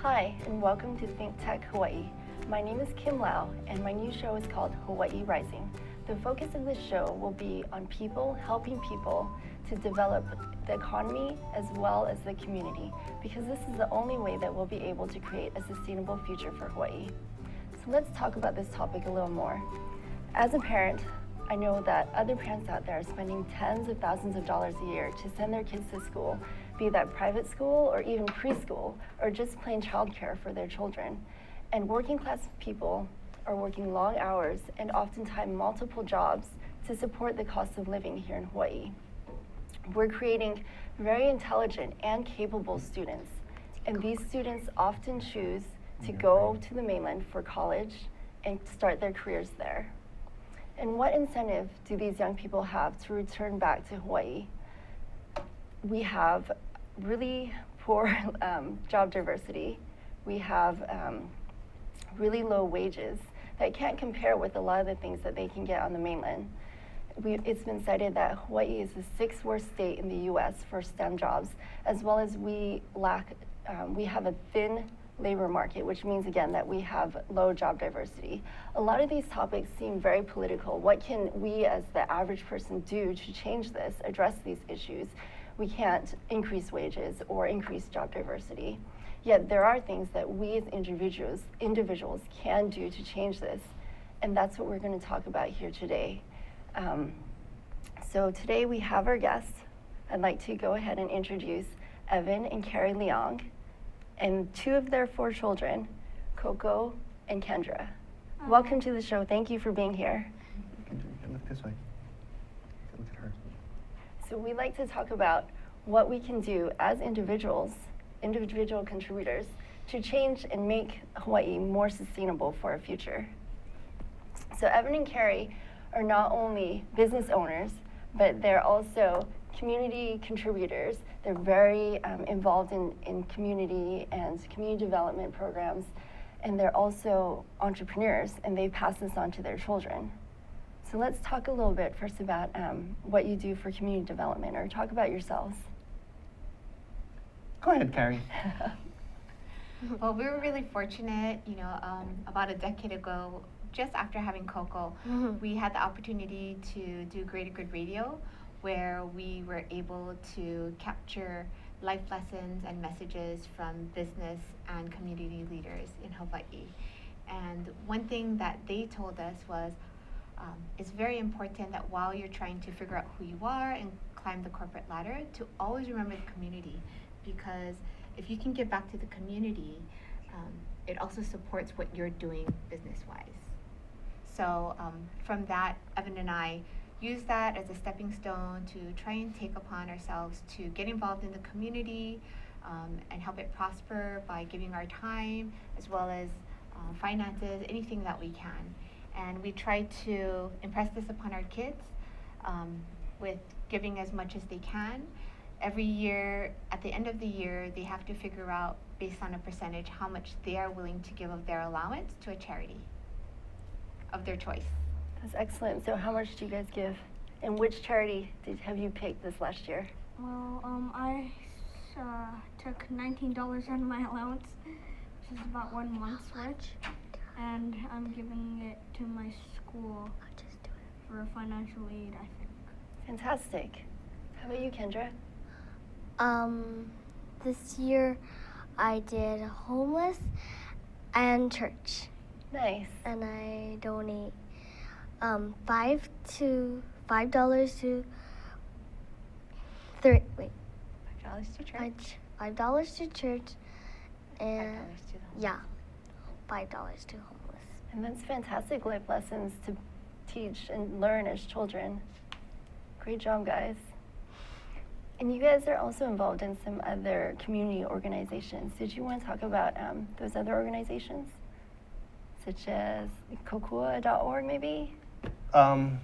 Hi, and welcome to Think Tech Hawaii. My name is Kim Lau, and my new show is called Hawaii Rising. The focus of this show will be on people helping people to develop the economy as well as the community, because this is the only way that we'll be able to create a sustainable future for Hawaii. So let's talk about this topic a little more. As a parent, I know that other parents out there are spending tens of thousands of dollars a year to send their kids to school, be that private school or even preschool, or just plain childcare for their children. And working class people are working long hours and oftentimes multiple jobs to support the cost of living here in Hawaii. We're creating very intelligent and capable students, and these students often choose to go to the mainland for college and start their careers there. And what incentive do these young people have to return back to Hawaii? We have really poor job diversity. We have really low wages that can't compare with a lot of the things that they can get on the mainland. It's been cited that Hawaii is the sixth worst state in the US for STEM jobs, as well as we have a thin labor market, which means again that we have low job diversity. A lot of these topics seem very political. What can we as the average person do to change this, address these issues? We can't increase wages or increase job diversity. Yet there are things that we as individuals can do to change this, and that's what we're going to talk about here today. So today we have our guests. I'd like to go ahead and introduce Evan and Kari Leong, and two of their four children, Koko and Kyndra. Welcome to the show. Thank you for being here. You can look this way. Look at her. So we like to talk about what we can do as individual contributors to change and make Hawaii more sustainable for our future. So Evan and Kari are not only business owners, but they're also community contributors. They're very involved in community and community development programs, and they're also entrepreneurs, and they pass this on to their children. So let's talk a little bit first about what you do for community development, or talk about yourselves. Go ahead, Kari. Well, we were really fortunate, about a decade ago, just after having Koko, we had the opportunity to do Greater Good Radio, where we were able to capture life lessons and messages from business and community leaders in Hawaii. And one thing that they told us was, it's very important that while you're trying to figure out who you are and climb the corporate ladder, to always remember the community, because if you can give back to the community, it also supports what you're doing business-wise. So from that, Evan and I use that as a stepping stone to try and take upon ourselves to get involved in the community and help it prosper by giving our time as well as finances, anything that we can. And we try to impress this upon our kids with giving as much as they can. Every year, at the end of the year, they have to figure out, based on a percentage, how much they are willing to give of their allowance to a charity of their choice. That's excellent. So how much do you guys give? And which charity have you picked this last year? Well, I took $19 out of my allowance, which is about 1 month's worth, and I'm giving it to my school for financial aid, I think. Fantastic. How about you, Kyndra? This year I did homeless and church. Nice. And I donate $5 to church. $5 to church. $5 to church, and $5 to the yeah, $5 to homeless. And that's fantastic life lessons to teach and learn as children. Great job, guys. And you guys are also involved in some other community organizations. Did you want to talk about those other organizations? Such as Kokua.org, maybe?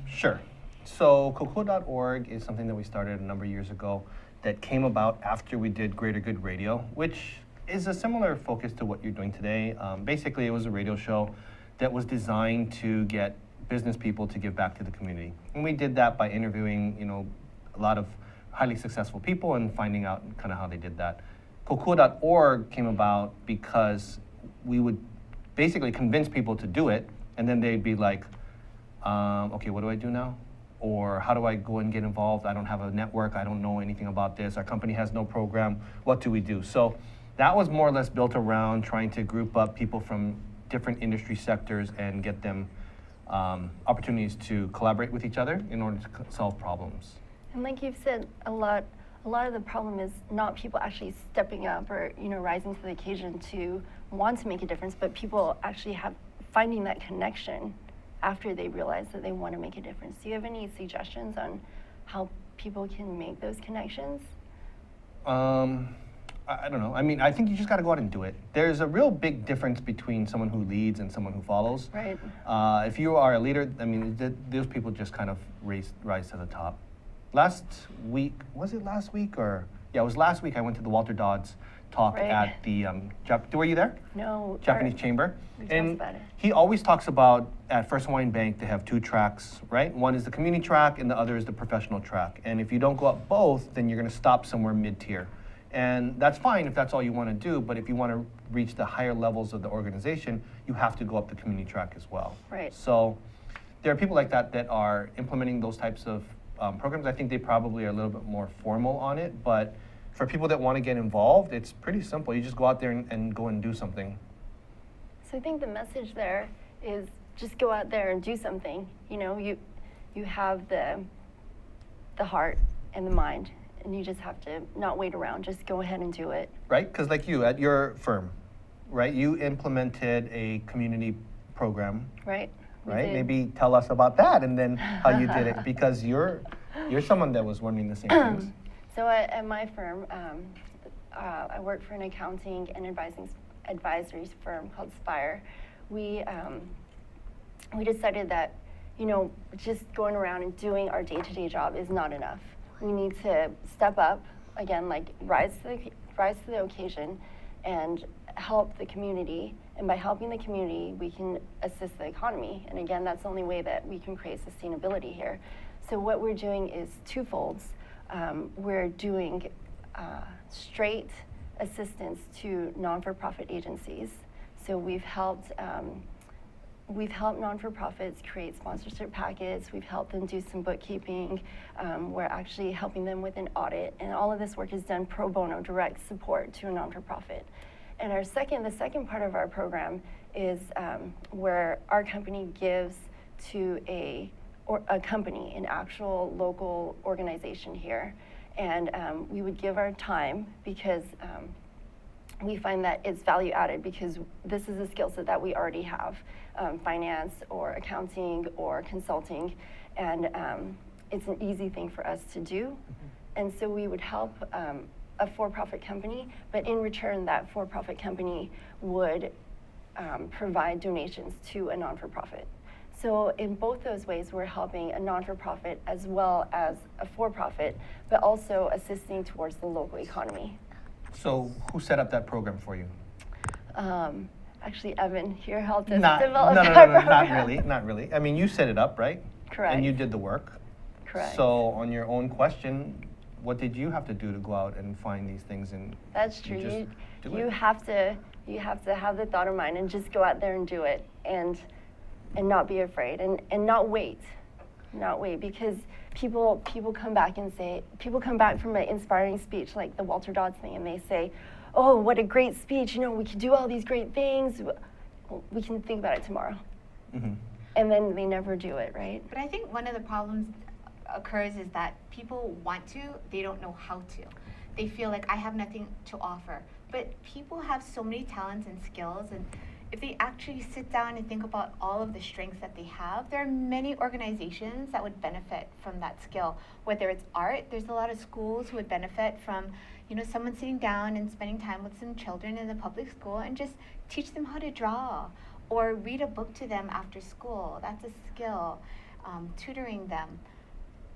Sure. So Koko.org is something that we started a number of years ago that came about after we did Greater Good Radio, which is a similar focus to what you're doing today. Basically, it was a radio show that was designed to get business people to give back to the community. And we did that by interviewing, a lot of highly successful people and finding out kind of how they did that. Koko.org came about because we would basically convince people to do it, and then they'd be like, okay, what do I do now? Or how do I go and get involved? I don't have a network, I don't know anything about this, our company has no program, what do we do? So that was more or less built around trying to group up people from different industry sectors and get them opportunities to collaborate with each other in order to solve problems. And like you've said, a lot of the problem is not people actually stepping up or rising to the occasion to want to make a difference, but people actually finding that connection after they realize that they want to make a difference. Do you have any suggestions on how people can make those connections? I don't know. I mean, I think you just got to go out and do it. There's a real big difference between someone who leads and someone who follows. Right. If you are a leader, I mean, those people just kind of rise to the top. Last week, was it last week or? Yeah, it was last week. I went to the Walter Dodds talk Right. at the were you there? No. Japanese Chamber. We talked about it. He always talks about at First Hawaiian Bank they have two tracks, right? One is the community track and the other is the professional track. And if you don't go up both, then you're going to stop somewhere mid-tier. And that's fine if that's all you want to do, but if you want to reach the higher levels of the organization, you have to go up the community track as well. Right. So there are people like that that are implementing those types of programs. I think they probably are a little bit more formal on it, but for people that want to get involved, it's pretty simple. You just go out there and go and do something. So I think the message there is just go out there and do something. You have the heart and the mind, and you just have to not wait around. Just go ahead and do it. Right? Because like you, at your firm, right, you implemented a community program, Right. We right? did. Maybe tell us about that and then how you did it, because you're someone that was wondering the same things. So at my firm, I work for an accounting and advisory firm called Spire. We decided that just going around and doing our day-to-day job is not enough. We need to step up again, like rise to the occasion, and help the community. And by helping the community, we can assist the economy. And again, that's the only way that we can create sustainability here. So what we're doing is twofolds. We're doing straight assistance to non-for-profit agencies. So we've helped non-for-profits create sponsorship packets. We've helped them do some bookkeeping. We're actually helping them with an audit, and all of this work is done pro bono, direct support to a non-for-profit. And the second part of our program is where our company gives to a company, an actual local organization here. And we would give our time because we find that it's value added, because this is a skill set that we already have, finance or accounting or consulting, and it's an easy thing for us to do. And so we would help a for-profit company, but in return that for-profit company would provide donations to a non-for-profit. So in both those ways, we're helping a non-for-profit as well as a for-profit, but also assisting towards the local economy. So who set up that program for you? Actually, Evan here helped us No, develop that program. not really. I mean, you set it up, right? Correct. And you did the work. Correct. So on your own question, what did you have to do to go out and find these things? And That's true. just do You it? have to have the thought of mind and just go out there and do it, and not be afraid, and not wait, because people come back from an inspiring speech like the Walter Dodds thing, and they say, oh, what a great speech, we can do all these great things, we can think about it tomorrow. Mm-hmm. And then they never do it, right? But I think one of the problems occurs is that people want to, they don't know how to. They feel like I have nothing to offer. But people have so many talents and skills, and if they actually sit down and think about all of the strengths that they have, there are many organizations that would benefit from that skill. Whether it's art, there's a lot of schools who would benefit from, someone sitting down and spending time with some children in the public school and just teach them how to draw, or read a book to them after school. That's a skill. Tutoring them.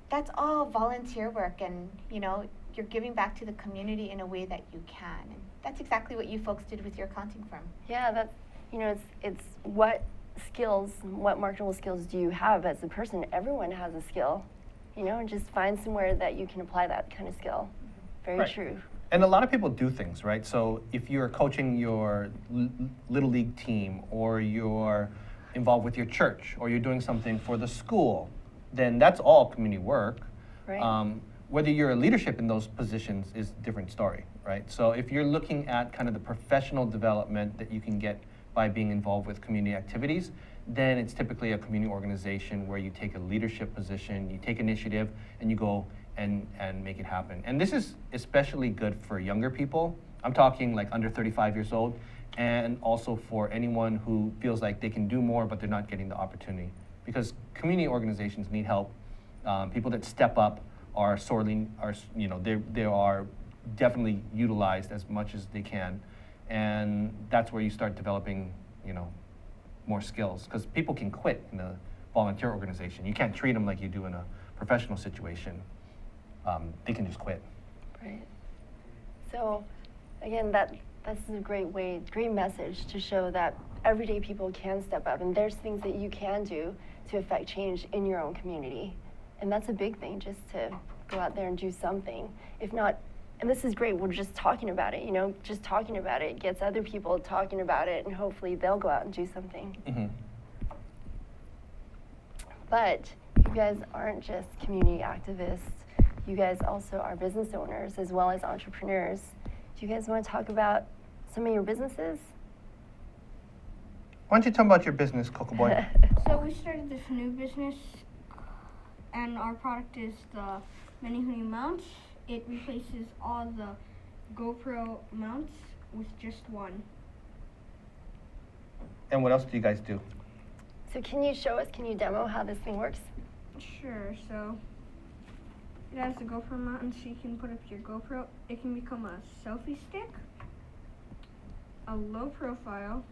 That's all volunteer work, and you're giving back to the community in a way that you can. And that's exactly what you folks did with your accounting firm. Yeah, that's, it's what skills, what marketable skills do you have as a person? Everyone has a skill, and just find somewhere that you can apply that kind of skill. Very Right. true. And a lot of people do things, right? So if you're coaching your little league team, or you're involved with your church, or you're doing something for the school, then that's all community work. Right. Whether you're a leadership in those positions is a different story, right? So if you're looking at kind of the professional development that you can get by being involved with community activities, then it's typically a community organization where you take a leadership position, you take initiative, and you go and make it happen. And this is especially good for younger people. I'm talking like under 35 years old, and also for anyone who feels like they can do more, but they're not getting the opportunity. Because community organizations need help. People that step up are sorely, they are definitely utilized as much as they can. And that's where you start developing, more skills. Because people can quit in a volunteer organization. You can't treat them like you do in a professional situation. They can just quit. Right. So, again, that's a great message to show that everyday people can step up, and there's things that you can do to affect change in your own community. And that's a big thing, just to go out there and do something. If not, and this is great, we're just talking about it, just talking about it gets other people talking about it, and hopefully they'll go out and do something. Mm-hmm. But you guys aren't just community activists. You guys also are business owners as well as entrepreneurs. Do you guys want to talk about some of your businesses? Why don't you tell me about your business, Coco Boy? So we started this new business, and our product is the Menihuni mounts. It replaces all the GoPro mounts with just one. And what else do you guys do? So can you demo how this thing works? Sure, so it has a GoPro mount, and so you can put up your GoPro. It can become a selfie stick, a low profile.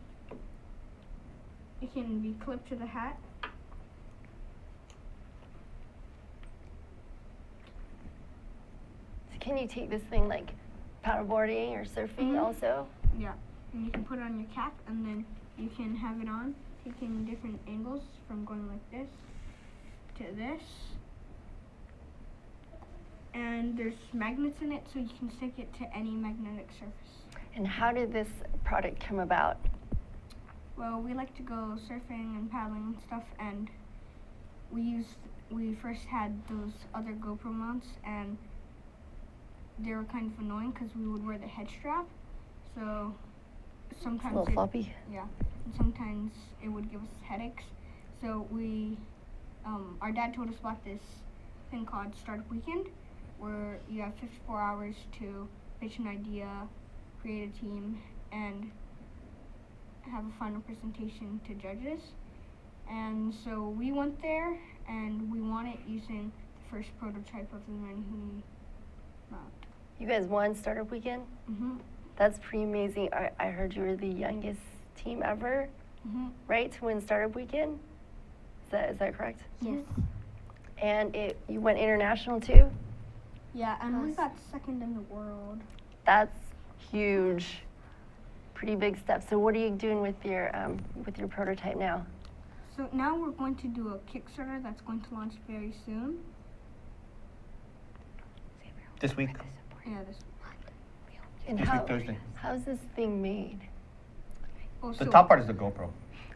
It can be clipped to the hat. So can you take this thing like paddleboarding or surfing also? Yeah, and you can put it on your cap, and then you can have it on, taking different angles from going like this to this. And there's magnets in it, so you can stick it to any magnetic surface. And how did this product come about? Well, we like to go surfing and paddling and stuff, and we first had those other GoPro mounts, and they were kind of annoying because we would wear the head strap, so sometimes a little floppy. Yeah, and sometimes it would give us headaches. So our dad told us about this thing called Startup Weekend, where you have 54 hours to pitch an idea, create a team, and have a final presentation to judges. And so we went there, and we won it using the first prototype of the Menihuni mount. You guys won Startup Weekend? Mm-hmm. That's pretty amazing. I heard you were the youngest team ever, right, to win Startup Weekend? Is that correct? Yes. And you went international too? Yeah, and we got second in the world. That's huge. Pretty big step. So what are you doing with your prototype now? So now we're going to do a Kickstarter that's going to launch very soon. This week? Yeah, this. And This week, Thursday. how's this thing made? Oh, The top part is the GoPro.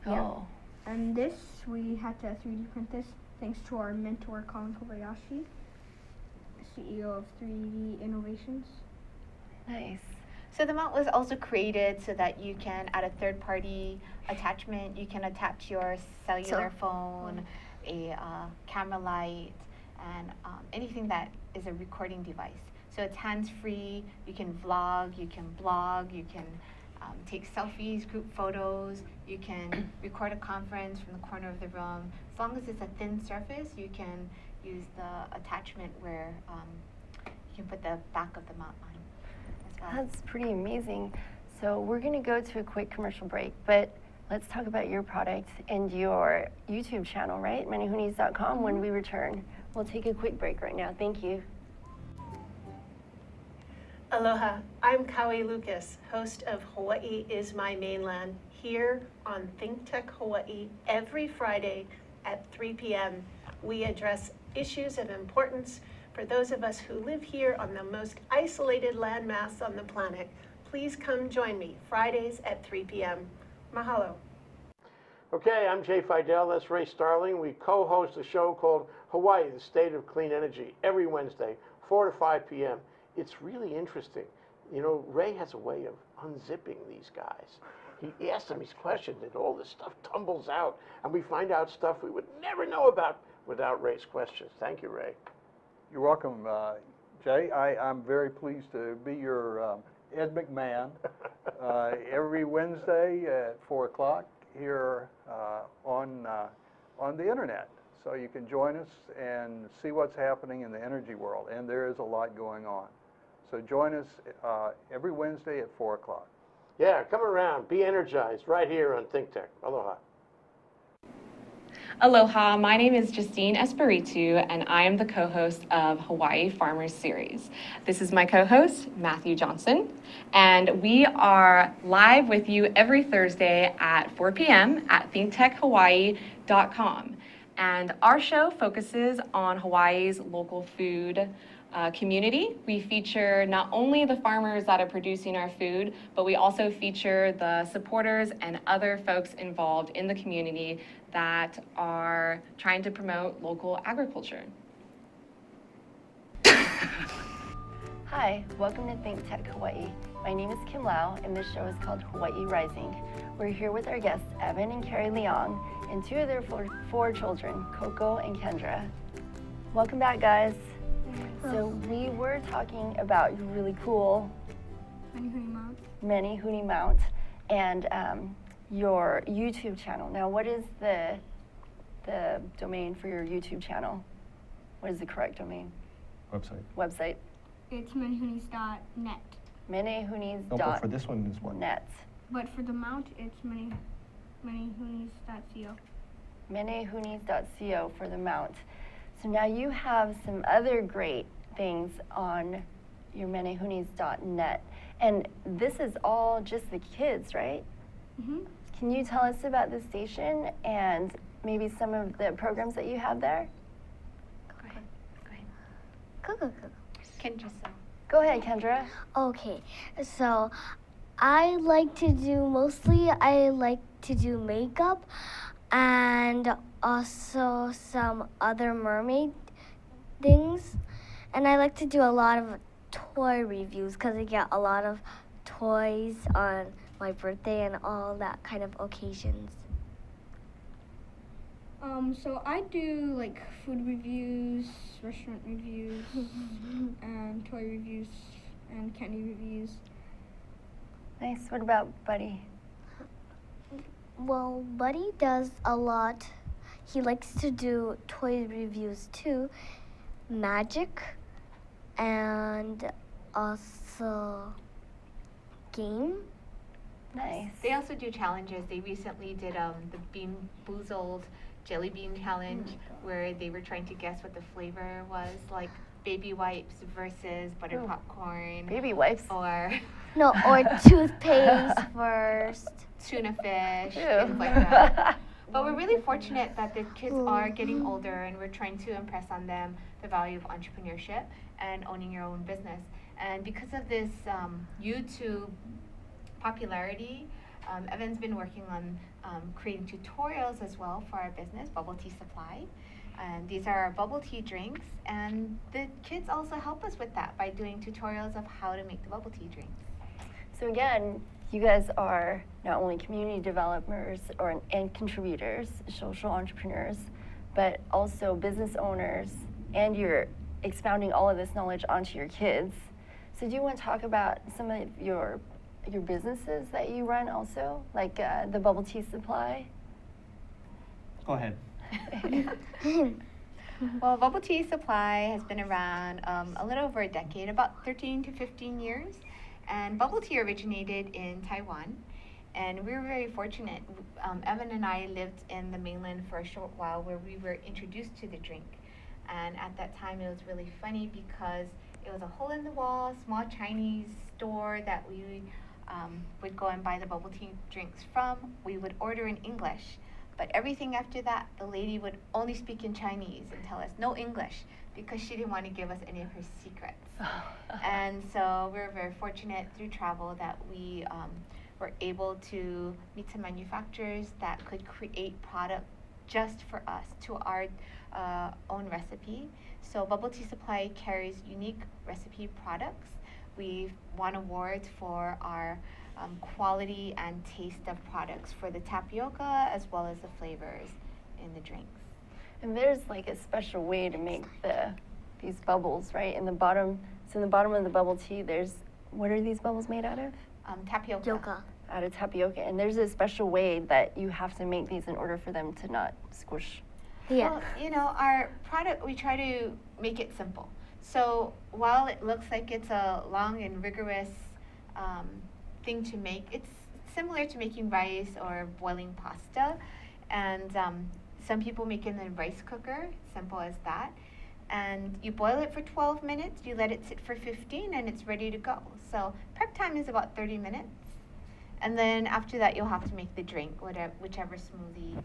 Yeah. Oh, And this, we had to 3D print this thanks to our mentor, Colin Kobayashi, CEO of 3D Innovations. nice. So the mount was also created so that you can add a third-party attachment. You can attach your cellular phone, a camera light, and anything that is a recording device. So it's hands-free. You can vlog, you can blog, you can take selfies, group photos. You can record a conference from the corner of the room. As long as it's a thin surface, you can use the attachment where you can put the back of the mount on. That's pretty amazing. So we're going to go to a quick commercial break, but let's talk about your product and your YouTube channel, right? Menihunis.com. When we return, we'll take a quick break right now. Thank you. Aloha, I'm Kaui Lucas, host of Hawaii is My Mainland, here on Think Tech Hawaii every Friday at 3 p.m. We address issues of importance For those of us who live here on the most isolated landmass on the planet, please come join me Fridays at 3 p.m. Mahalo. Okay, I'm Jay Fidel, that's Ray Starling. We co-host a show called Hawaii, the State of Clean Energy, every Wednesday, 4 to 5 p.m. It's really interesting. You know, Ray has a way of unzipping these guys. He asks them these questions and all this stuff tumbles out, and we find out stuff we would never know about without Ray's questions. Thank you, Ray. You're welcome, Jay. I'm very pleased to be your Ed McMahon every Wednesday at 4 o'clock here on the internet. So you can join us and see what's happening in the energy world, and there is a lot going on. So join us every Wednesday at 4 o'clock. Yeah, come around, be energized right here on Think Tech. Aloha. Aloha, my name is Justine Espiritu, and I am the co-host of Hawaii Farmers Series. This is my co-host, Matthew Johnson, and we are live with you every Thursday at 4 p.m. at thinktechhawaii.com. And our show focuses on Hawaii's local food community. We feature not only the farmers that are producing our food, but we also feature the supporters and other folks involved in the community that are trying to promote local agriculture. Hi, welcome to Think Tech Hawaii. My name is Kim Lau, and this show is called Hawaii Rising. We're here with our guests, Evan and Kari Leong, and two of their four children, Koko and Kyndra. Welcome back, guys. So we were talking about your really cool Many Huni Mount and your YouTube channel. Now, what is the domain for your YouTube channel? What is the correct domain? Website. It's manyhunis.net. Menehunis.net. No, but for this one is what? But for the mount, it's manyhunis.co. Menehunis.co for the mount. So now you have some other great things on your menehunis.net. And this is all just the kids, right? Mm-hmm. Can you tell us about the station and maybe some of the programs that you have there? Go ahead. Go. Kyndra, Go ahead, Kyndra. Okay, so I like to do makeup and also some other mermaid things. And I like to do a lot of toy reviews because I get a lot of toys on my birthday and all that kind of occasions. So I do like food reviews, restaurant reviews, and toy reviews, and candy reviews. Nice. What about Buddy? Well, Buddy does a lot. He likes to do toy reviews too, magic, and also game. Nice. They also do challenges. They recently did the Bean Boozled Jelly Bean Challenge, where they were trying to guess what the flavor was, like baby wipes versus butter popcorn. Baby wipes. Or Toothpaste first. tuna fish, Ew. things like that. But we're really fortunate that the kids are getting older, and we're trying to impress on them the value of entrepreneurship and owning your own business. And because of this YouTube popularity, Evan's been working on creating tutorials as well for our business, Bubble Tea Supply. And these are our bubble tea drinks, and the kids also help us with that by doing tutorials of how to make the bubble tea drinks. So again, you guys are not only community developers and contributors, social entrepreneurs, but also business owners, and you're expounding all of this knowledge onto your kids. So do you want to talk about some of your businesses that you run also, like the Bubble Tea Supply? Go ahead. Well, Bubble Tea Supply has been around a little over a decade, about 13 to 15 years. And bubble tea originated in Taiwan. And we were very fortunate. Evan and I lived in the mainland for a short while where we were introduced to the drink. And at that time, it was really funny because it was a hole-in-the-wall, small Chinese store that we would go and buy the bubble tea drinks from. We would order in English, But everything after that, the lady would only speak in Chinese and tell us no English because she didn't want to give us any of her secrets. And so we were very fortunate through travel that we were able to meet some manufacturers that could create product just for us to our own recipe. So Bubble Tea Supply carries unique recipe products. We've won awards for our quality and taste of products for the tapioca as well as the flavors in the drinks. And there's like a special way to make these bubbles, right? In the bottom, so in the bottom of the bubble tea, there's, what are these bubbles made out of? Tapioca. Yoga. Out of tapioca. And there's a special way that you have to make these in order for them to not squish. Yeah. Well, you know, our product, we try to make it simple. So while it looks like it's a long and rigorous thing to make, it's similar to making rice or boiling pasta. And some people make it in a rice cooker, simple as that. And you boil it for 12 minutes, you let it sit for 15, and it's ready to go. So prep time is about 30 minutes. And then after that, you'll have to make the drink, whichever smoothie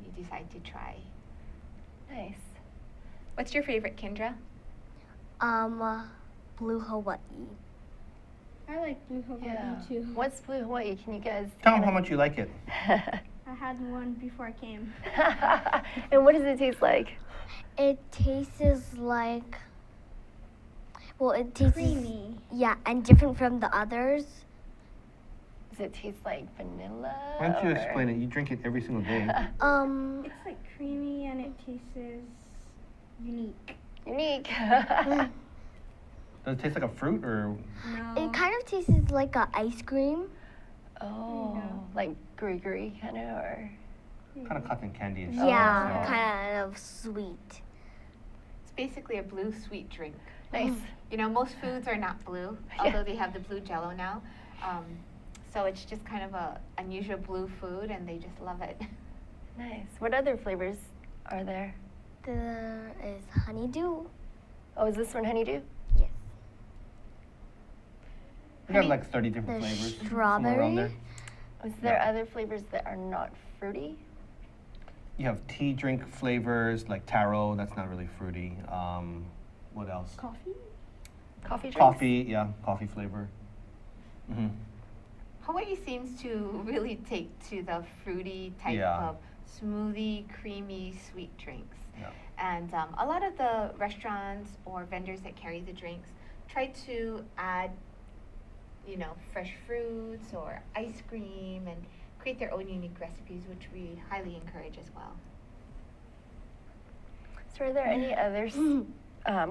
you decide to try. Nice. What's your favorite, Kyndra? Blue Hawaii. I like blue Hawaii Yeah. too. What's Blue Hawaii? Can you guys Tell them how much you like it. I had one before I came. And what does it taste like? It tastes like, well, it tastes Creamy. Yeah, and different from the others. Does it taste like vanilla? Why don't you or- explain it? You drink it every single day. It's like creamy and it tastes unique. Unique. Does it taste like a fruit or? No. It kind of tastes like a ice cream. Oh, No. like gooey kind of, or? Kind of cotton candy. Yeah, kind of sweet. It's basically a blue sweet drink. Nice. You know, most foods are not blue, Yeah. although they have the blue jello now. So it's just kind of a unusual blue food, and they just love it. Nice. What other flavors are there? There is honeydew. Oh, is this one honeydew? Yes. We got like 30 different There's flavors. somewhere around there. strawberry. Is there other flavors that are not fruity? You have tea drink flavors like taro. That's not really fruity. What else? Coffee? Coffee drinks? Coffee. Yeah, coffee flavor. Hmm. Hawaii seems to really take to the fruity type Yeah. of smoothie, creamy, sweet drinks. Yeah. And a lot of the restaurants or vendors that carry the drinks try to add, you know, fresh fruits or ice cream and create their own unique recipes, which we highly encourage as well. So are there any other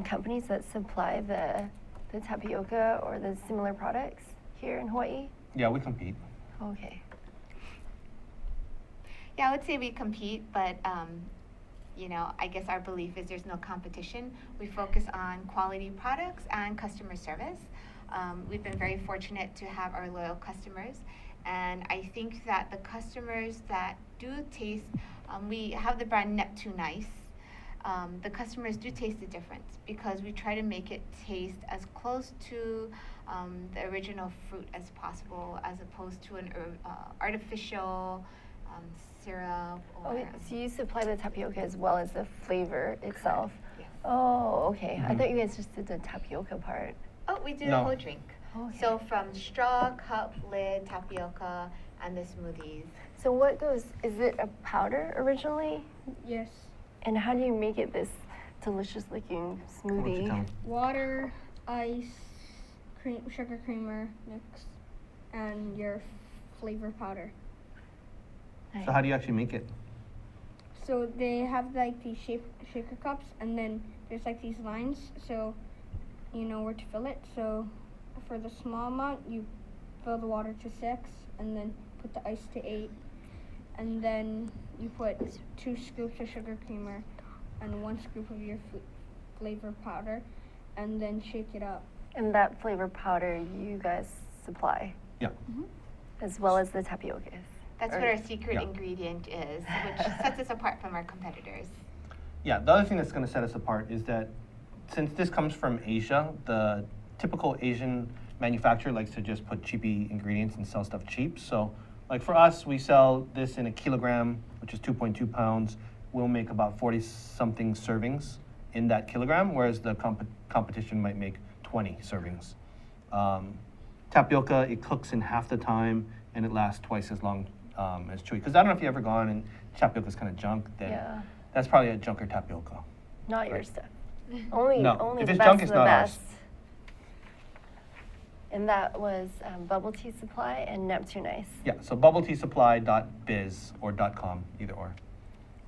companies that supply the tapioca or the similar products here in Hawaii? Yeah, we compete. Okay. Yeah, I would say we compete, but you know, I guess our belief is there's no competition. We focus on quality products and customer service. We've been very fortunate to have our loyal customers, and I think that the customers that do taste, we have the brand Neptune Ice. The customers do taste the difference because we try to make it taste as close to the original fruit as possible, as opposed to an artificial syrup or. Okay, so you supply the tapioca as well as the flavor itself. Yes. Oh, okay. I thought you guys just did the tapioca part. Oh, we do No. the whole drink. Okay. So from straw, cup, lid, tapioca, and the smoothies. So what goes, is it a powder originally? Yes. And how do you make it this delicious looking Why don't you tell smoothie? 'em? Water, ice, sugar creamer mix, and your flavor powder. Nice. So how do you actually make it? So they have like these shaker cups, and then there's like these lines, so you know where to fill it. So for the small amount, you fill the water to 6, and then put the ice to 8, and then you put 2 scoops of sugar creamer and 1 scoop of your flavor powder, and then shake it up. And that flavor powder you guys supply, Yeah. as well as the tapioca. That's Or- what our secret Yeah. ingredient is, which sets us apart from our competitors. Yeah, the other thing that's going to set us apart is that since this comes from Asia, the typical Asian manufacturer likes to just put cheapy ingredients and sell stuff cheap. So Like for us, we sell this in a kilogram, which is 2.2 pounds. We'll make about 40-something servings in that kilogram, whereas the competition might make 20 servings. Tapioca, it cooks in half the time, and it lasts twice as long as chewy. Because I don't know if you've ever gone and tapioca's kind of junk, then Yeah. that's probably a junker tapioca. Not your Right. stuff. Only No, if the it's best junk, of it's the not ours. best. And that was Bubble Tea Supply and Neptune Ice. Yeah, so bubbleteasupply.biz or .com, either or.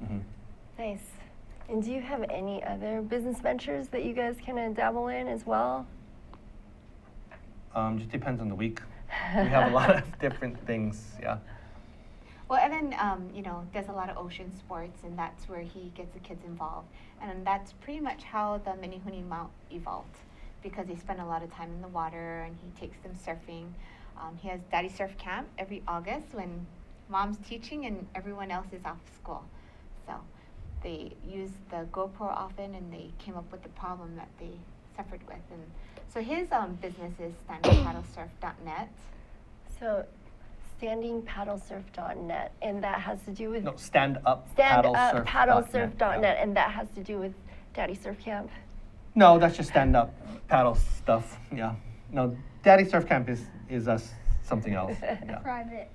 Mhm. Nice. And do you have any other business ventures that you guys kind of dabble in as well? Just depends on the week. We have a lot of different things, yeah. Well, Evan, does a lot of ocean sports, and that's where he gets the kids involved. And that's pretty much how the Mini Huni Mount evolved, because they spend a lot of time in the water, and he takes them surfing. He has Daddy Surf Camp every August when Mom's teaching and everyone else is off school. So they use the GoPro often, and they came up with the problem that they suffered with. And so his business is standingpaddlesurf.net. So standingpaddlesurf.net, and that has to do with No, stand up paddlesurf.net, paddlesurf.net. and that has to do with Daddy Surf Camp. No, that's just stand up paddle stuff. Yeah. No, Daddy Surf Camp is us something else. Yeah. Private.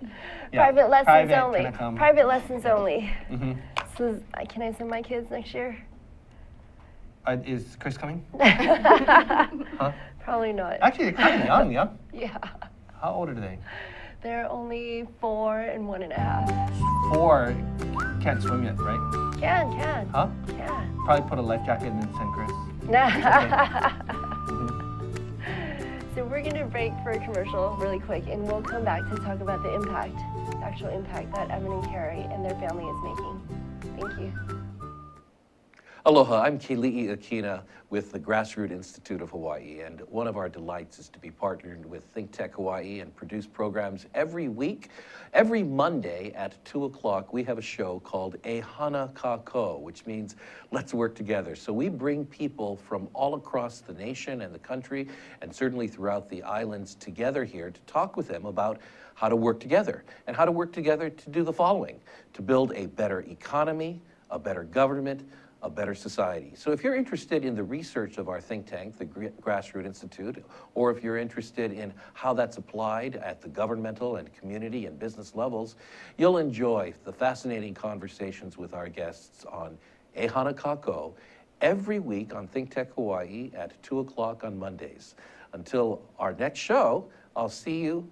Yeah. Private lessons Private, only. kinda come. Private lessons only. Mhm. So can I send my kids next year? Is Chris coming? Huh? Probably not. Actually, they're kind of young, yeah? Yeah. How old are they? They're only 4 and 1.5. 4 can't swim yet, right? Can. Huh? Can. Probably put a life jacket and then send Chris. Mhm. So we're going to break for a commercial really quick, and we'll come back to talk about the actual impact that Evan and Kari and their family is making. Thank you. Aloha, I'm Keli'i Akina with the Grassroots Institute of Hawaii, and one of our delights is to be partnered with Think Tech Hawaii and produce programs every week. Every Monday at 2 o'clock, we have a show called E Hana Kako, which means let's work together. So we bring people from all across the nation and the country, and certainly throughout the islands together here to talk with them about how to work together, and how to work together to do the following: to build a better economy, a better government, a better society. So if you're interested in the research of our think tank, the Grassroots Institute, or if you're interested in how that's applied at the governmental and community and business levels, you'll enjoy the fascinating conversations with our guests on E Hana Kako every week on Think Tech Hawaii at 2 o'clock on Mondays. Until our next show, I'll see you.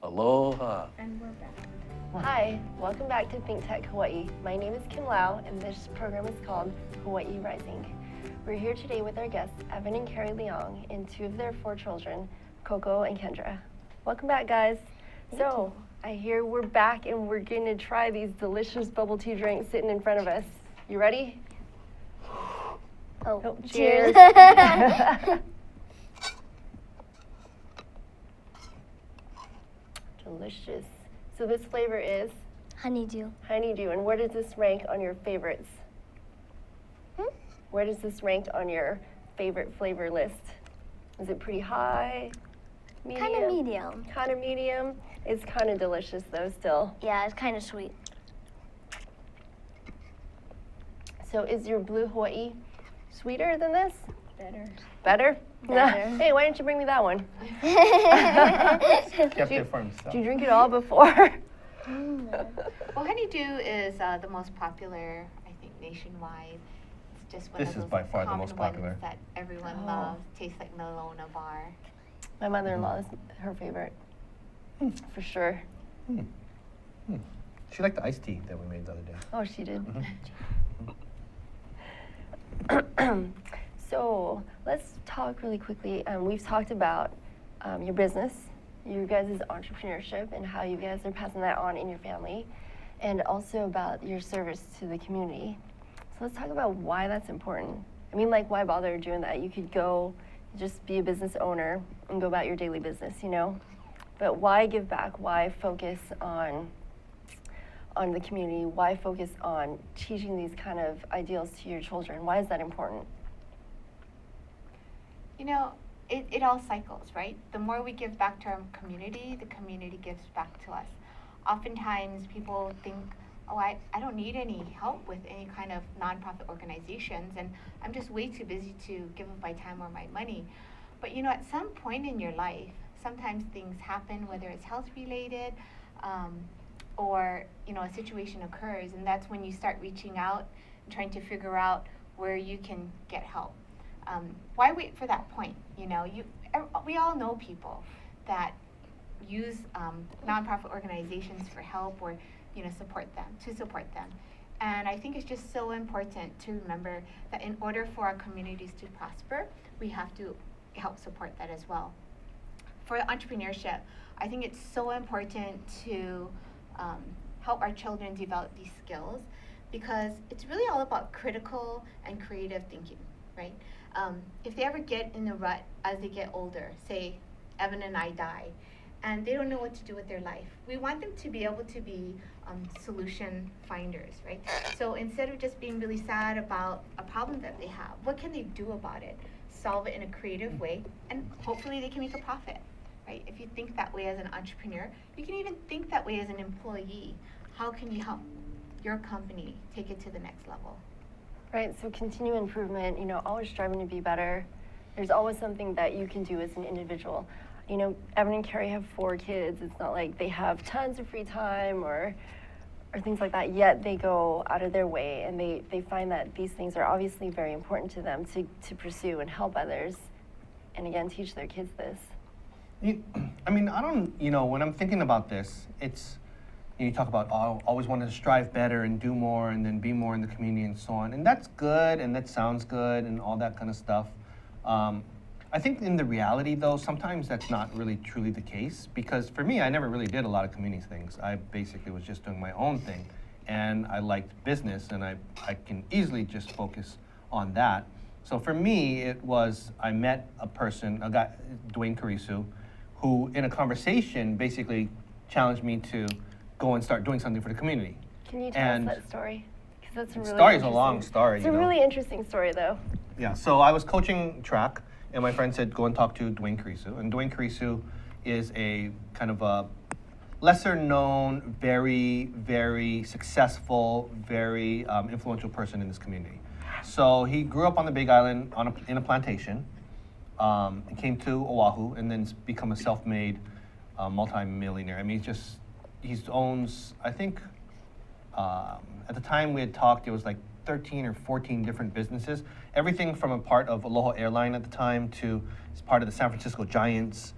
Aloha. And we're back. Hi, welcome back to Think Tech Hawaii. My name is Kim Lau, and this program is called Hawaii Rising. We're here today with our guests, Evan and Kari Leong, and 2 of their 4 children, Koko and Kyndra. Welcome back, guys. So, I hear we're back, and we're going to try these delicious bubble tea drinks sitting in front of us. You ready? Oh, Cheers. Delicious. So this flavor is Honeydew. honeydew, and where does this rank on your favorites? Where does this rank on your favorite flavor list? Is it pretty high? Medium? Kind of medium. Kind of medium. It's kind of delicious though still. Yeah, it's kind of sweet. So is your blue Hawaii sweeter than this? Better. Better? Better. Hey, why didn't you bring me that one? Kept it for himself. Did you drink it all before? Well, honeydew is the most popular, I think, nationwide. It's just one This of is those by far the common most popular. ones that everyone Oh. loves. Tastes like Melona bar. My mother-in-law is her favorite. For sure. She liked the iced tea that we made the other day. Oh, she did. Mhm. So let's talk really quickly. We've talked about your business, your guys' entrepreneurship, and how you guys are passing that on in your family, and also about your service to the community. So let's talk about why that's important. I mean, like, why bother doing that? You could go just be a business owner and go about your daily business, you know? But why give back? Why focus on the community? Why focus on teaching these kind of ideals to your children? Why is that important? You know, it all cycles, right? The more we give back to our community, the community gives back to us. Oftentimes people think, oh, I don't need any help with any kind of nonprofit organizations, and I'm just way too busy to give up my time or my money. But you know, at some point in your life, sometimes things happen, whether it's health related, or you know, a situation occurs, and that's when you start reaching out and trying to figure out where you can get help. Why wait for that point? You know, we all know people that use nonprofit organizations for help or you know, support them. And I think it's just so important to remember that in order for our communities to prosper, we have to help support that as well. For entrepreneurship, I think it's so important to help our children develop these skills, because it's really all about critical and creative thinking, right? If they ever get in a rut as they get older, say Evan and I die, and they don't know what to do with their life, we want them to be able to be solution finders, right? So instead of just being really sad about a problem that they have, what can they do about it? Solve it in a creative way, and hopefully they can make a profit, right? If you think that way as an entrepreneur, you can even think that way as an employee. How can you help your company take it to the next level? Right, so continual improvement, you know, always striving to be better. There's always something that you can do as an individual. You know, Evan and Kari have 4 kids. It's not like they have tons of free time or things like that, yet they go out of their way and they find that these things are obviously very important to them to pursue and help others, and again, teach their kids this. I mean, I don't, you know, when I'm thinking about this, it's, you talk about, oh, always wanting to strive better and do more and then be more in the community and so on. And that's good and that sounds good and all that kind of stuff. I think in the reality though, sometimes that's not really truly the case, because for me, I never really did a lot of community things. I basically was just doing my own thing, and I liked business, and I can easily just focus on that. So for me, it was, I met a person, a guy, Dwayne Carisu, who in a conversation basically challenged me to go and start doing something for the community. Can you tell us that story? Because that's a really story's a long story. It's a really interesting story though. Yeah, so I was coaching track, and my friend said, go and talk to Dwayne Carisu. And Dwayne Carisu is a kind of a lesser known, very, very successful, very influential person in this community. So he grew up on the Big Island in a plantation, and came to Oahu, and then become a self-made multi-millionaire. I mean, he owns, I think, at the time we had talked, it was like 13 or 14 different businesses. Everything from a part of Aloha Airline at the time to as part of the San Francisco Giants,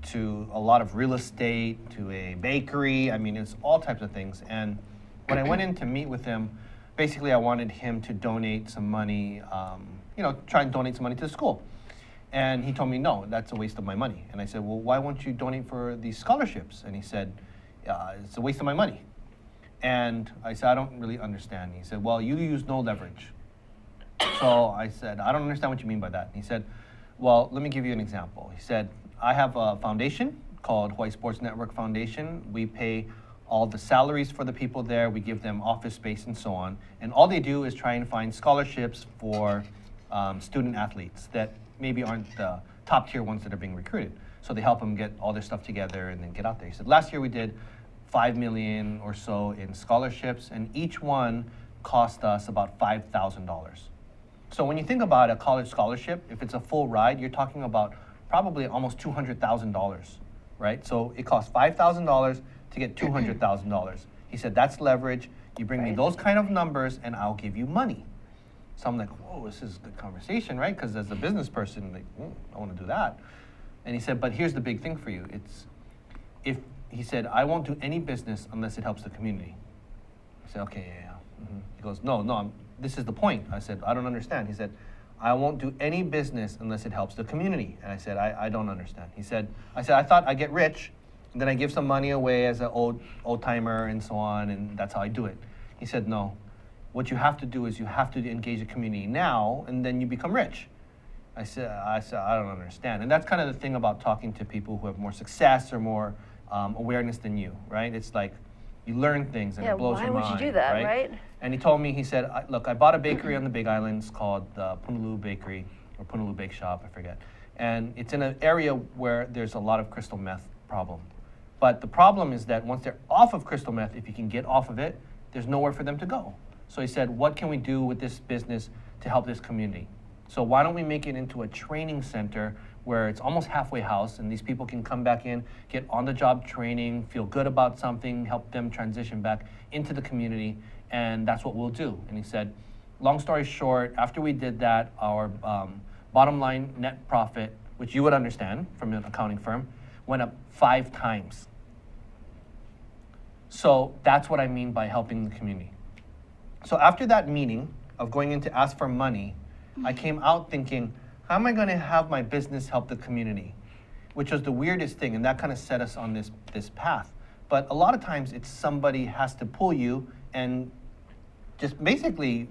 to a lot of real estate, to a bakery. I mean, it's all types of things. And when I went in to meet with him, basically I wanted him to donate some money, you know, try and donate some money to the school. And he told me, no, that's a waste of my money. And I said, well, why won't you donate for these scholarships? And he said, it's a waste of my money. And I said, I don't really understand. He said, well, you use no leverage. So I said, I don't understand what you mean by that. And he said, well, let me give you an example. He said, I have a foundation called Hawaii Sports Network Foundation. We pay all the salaries for the people there. We give them office space and so on. And all they do is try and find scholarships for student athletes that maybe aren't the top tier ones that are being recruited. So they help them get all their stuff together and then get out there. He said, last year we did $5 million or so in scholarships, and each one cost us about $5,000. So when you think about a college scholarship, if it's a full ride, you're talking about probably almost $200,000, right? So it costs $5,000 to get $200,000. He said, that's leverage. You bring me those kind of numbers and I'll give you money. So I'm like, whoa, this is a good conversation, right? Because as a business person, like, I want to do that. And he said, but here's the big thing for you. He said, I won't do any business unless it helps the community. I said, okay, yeah. Mm-hmm. He goes, no, this is the point. I said, I don't understand. He said, I won't do any business unless it helps the community. And I said, I don't understand. I said, I thought I'd get rich, and then I give some money away as an old timer and so on, and that's how I do it. He said, no, what you have to do is you have to engage the community now, and then you become rich. I said, I don't understand. And that's kind of the thing about talking to people who have more success or more awareness than you, right? It's like you learn things and it blows your mind. Why would you do that, right? And he told me, he said, look, I bought a bakery on the Big Island. It's called the Punaluu Bakery or Punaluu Bake Shop, I forget. And it's in an area where there's a lot of crystal meth problem. But the problem is that once they're off of crystal meth, if you can get off of it, there's nowhere for them to go. So he said, what can we do with this business to help this community? So why don't we make it into a training center where it's almost halfway house and these people can come back in, get on-the-job training, feel good about something, help them transition back into the community, and that's what we'll do. And he said, long story short, after we did that, our bottom line net profit, which you would understand from an accounting firm, went up 5 times. So that's what I mean by helping the community. So after that meeting of going in to ask for money, I came out thinking, how am I going to have my business help the community? Which was the weirdest thing, and that kind of set us on this path. But a lot of times it's somebody has to pull you and just basically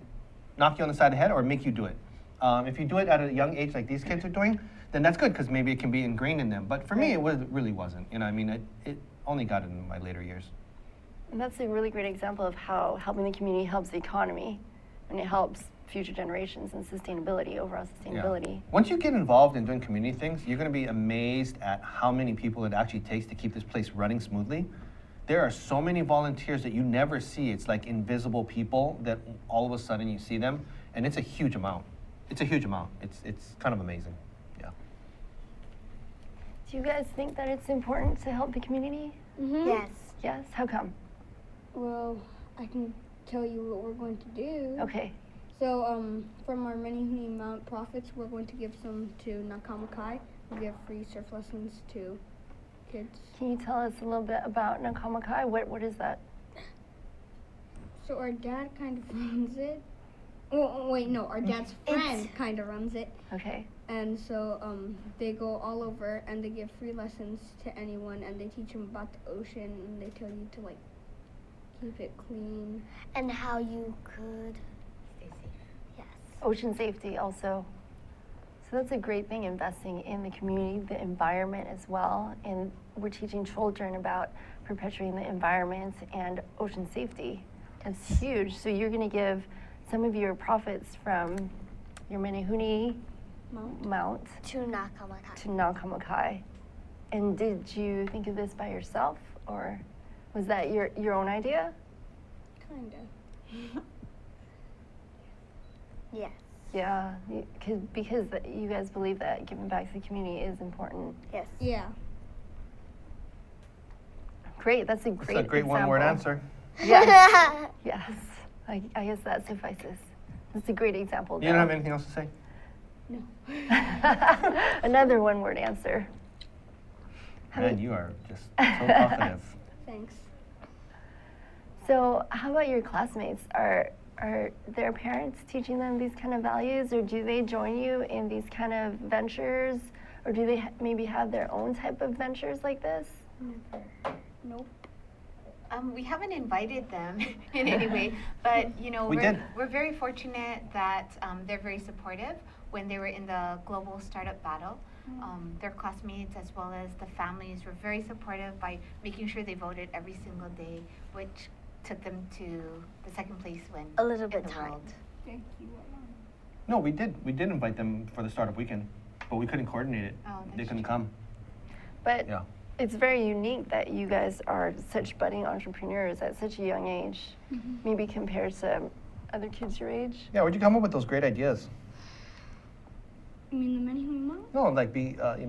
knock you on the side of the head or make you do it. If you do it at a young age like these kids are doing, then that's good because maybe it can be ingrained in them. But for me, it really wasn't. You know, I mean, it only got in my later years. And that's a really great example of how helping the community helps the economy, and it helps future generations and sustainability, overall sustainability. Yeah. Once you get involved in doing community things, you're going to be amazed at how many people it actually takes to keep this place running smoothly. There are so many volunteers that you never see. It's like invisible people that all of a sudden you see them, and it's a huge amount. It's a huge amount. It's kind of amazing. Yeah. Do you guys think that it's important to help the community? Mm-hmm. Yes. Yes? How come? Well, I can tell you what we're going to do. Okay. So, from our many amount profits, we're going to give some to Nakamakai. We give free surf lessons to kids. Can you tell us a little bit about Nakamakai? What is that? So our dad kind of runs it. Oh, wait, no, our dad's friend kind of runs it. Okay. And so they go all over and they give free lessons to anyone, and they teach them about the ocean, and they tell you to like keep it clean. And how you could stay safe. Yes. Ocean safety also. So that's a great thing, investing in the community, the environment as well. And we're teaching children about perpetuating the environment and ocean safety. It's huge. So you're going to give some of your profits from your Menehune mount To Nakamakai. to Nakamakai. And did you think of this by yourself, or was that your own idea? Kinda. Yes. Yeah, because you guys believe that giving back to the community is important. Yes. Yeah. Great, that's a great That's a great one-word example. answer. Yes, yes. I guess that suffices. That's a great example. You don't have anything else to say? No. Another one-word answer. Man, you are just so talkative. Thanks. So how about your classmates? Are their parents teaching them these kind of values, or do they join you in these kind of ventures, or do they maybe have their own type of ventures like this? Nope. We haven't invited them in any way, but you know, we're very fortunate that they're very supportive. When they were in the global startup battle, their classmates as well as the families were very supportive by making sure they voted every single day, which took them to the second place when A little in bit the tired. world. Thank you. No, we did invite them for the startup weekend, but we couldn't coordinate it. Oh, They that's couldn't true. come. But Yeah. it's very unique that you guys are such budding entrepreneurs at such a young age, maybe compared to other kids your age. Yeah, where'd you come up with those great ideas? You mean the Menehune mount? No, like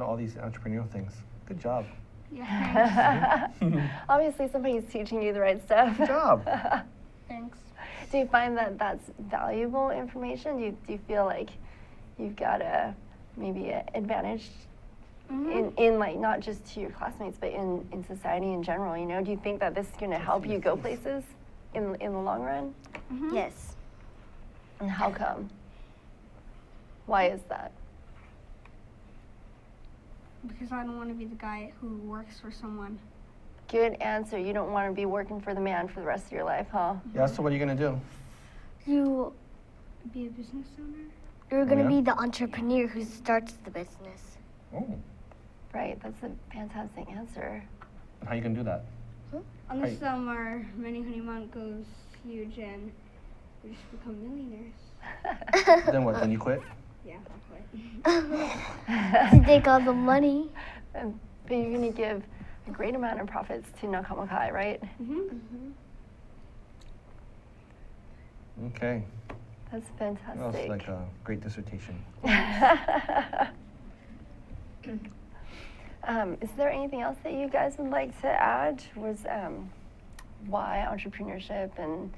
all these entrepreneurial things. Good job. Yeah. Obviously, somebody's teaching you the right stuff. Good job. Thanks. Do you find that that's valuable information? Do you feel like you've got maybe an advantage in like not just to your classmates, but in society in general? You know, do you think that this is going to help you go places in the long run? Yes. And how come? Why is that? Because I don't want to be the guy who works for someone. Good answer. You don't want to be working for the man for the rest of your life, huh? Yeah, so what are you gonna do? Be a business owner. You're gonna yeah? be the entrepreneur who starts the business. Oh, Right. That's a fantastic answer. and how you gonna do that? Unless our Menehune mount goes huge and we just become millionaires. Then what? Then you quit? Yeah, I'll quit. To take all the money. But you're going to give a great amount of profits to Nakamakai, right? Okay. That's That was fantastic. like a great dissertation. Is there anything else that you guys would like to add? Was why entrepreneurship and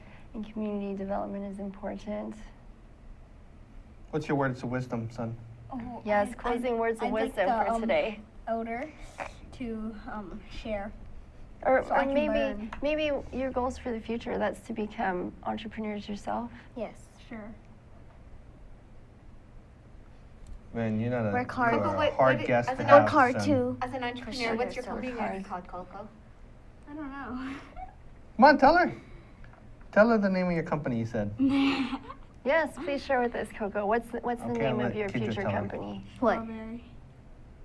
community development is important? What's your words of wisdom, son? Oh, Yes, closing words of wisdom for today. Elder to share. Or, so I or can maybe learn. maybe your goals for the future, that's to become entrepreneurs yourself. Yes, sure. Man, you're not a, Work hard. you're Coco, a what- hard what- guest as to an have, Work hard son. too. As an entrepreneur, sure, what's your so company hard. already called, Coco? I don't know. Come on, tell her. Tell her the name of your company, you said. Yes, please share with us, Coco. What's the Okay, name I'll of let your Kyndra future tell her. company? What? Strawberry.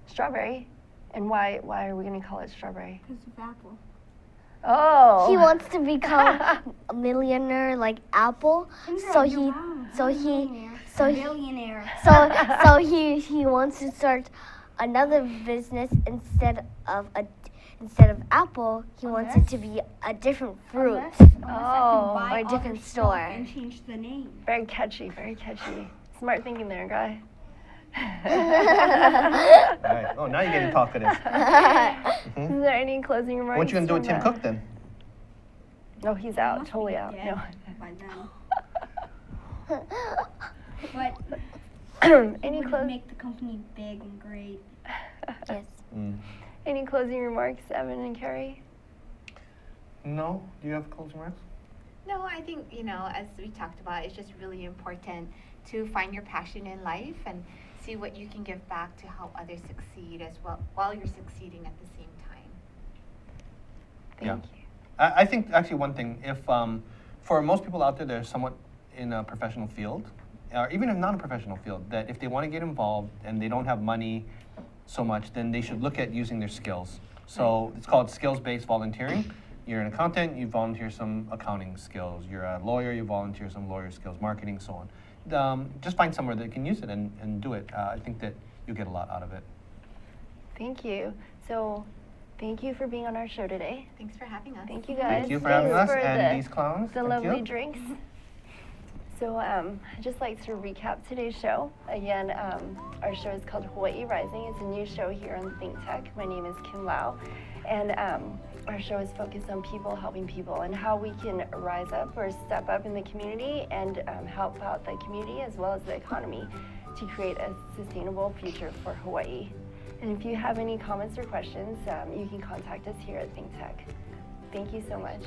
Strawberry. And why are we going to call it Strawberry? Because of apple. Oh. He wants to become a millionaire like Apple. So he wants to start another business instead of Apple. He wants it to be a different fruit. Oh, or a different store. And change the name. Very catchy, very catchy. Smart thinking there, guy. All right. Oh, now you're getting talkative. Is there any closing remarks? What you gonna do with from, Tim Cook then? Oh, he's out, totally out. dead No. by then. But Any would close? make the company big and great. Yes. Any closing remarks, Evan and Kari? No? Do you have closing remarks? No, I think, as we talked about, it's just really important to find your passion in life and see what you can give back to help others succeed as well while you're succeeding at the same time. Thank you. I think actually one thing, if for most people out there, they're somewhat in a professional field, or even if not a professional field, that if they want to get involved and they don't have money so much, then they should look at using their skills. So it's called skills-based volunteering. You're an accountant, you volunteer some accounting skills. You're a lawyer, you volunteer some lawyer skills, marketing, so on. Just find somewhere that can use it and do it. I think that you'll get a lot out of it. Thank you. So, thank you for being on our show today. Thanks for having us. Thank you guys. Thank you for having us for and these clowns. the Thank lovely you. drinks. So I'd just like to recap today's show. Again, our show is called Hawaii Rising. It's a new show here on Think Tech. My name is Kim Lau, and our show is focused on people helping people and how we can rise up or step up in the community and help out the community as well as the economy to create a sustainable future for Hawaii. And if you have any comments or questions, you can contact us here at Think Tech. Thank you so much.